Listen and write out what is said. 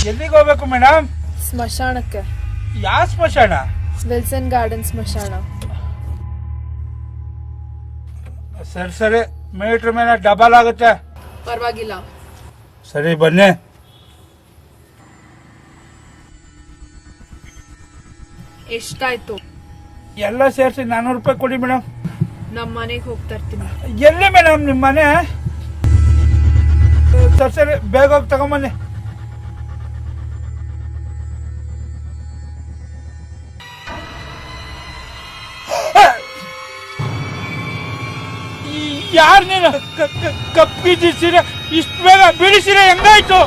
ಎಲ್ಲಿಗೆ ಹೋಗ್ಬೇಕು ಮೇಡಮ್? ಸ್ಮಶಾನಕ್ಕೆ. ಯಾವ ಸ್ಮಶಾನ? ವಿಲ್ಸನ್ ಗಾರ್ಡನ್ ಸ್ಮಶಾನ. ಸರಿ ಸರಿ, ಮೀಟ್ರ್ ಮೇಲೆ ಡಬಲ್ ಆಗುತ್ತೆ. ಪರವಾಗಿಲ್ಲ. ಸರಿ ಬನ್ನಿ. ಎಷ್ಟಾಯ್ತು? ಎಲ್ಲ ಸೇರಿಸಿ 400 ರೂಪಾಯಿ ಕೊಡಿ ಮೇಡಮ್. ನಮ್ಮ ಮನೆಗೆ ಹೋಗ್ತಾ ಇರ್ತೀನಿ. ಎಲ್ಲಿ ಮೇಡಮ್ ನಿಮ್ಮ ಮನೆ? ಸರಿ ಸರಿ, ಬೇಗ ಹೋಗಿ ತಗೊಂಬನ್ನಿ. ಯಾರು ನೀನು? ಕಪ್ಪಿದ್ದ ಸೀರೆ ಇಷ್ಟು ಬೇಗ ಬಿಡಿಸಿರೆ ಹೆಂಗಾಯ್ತು?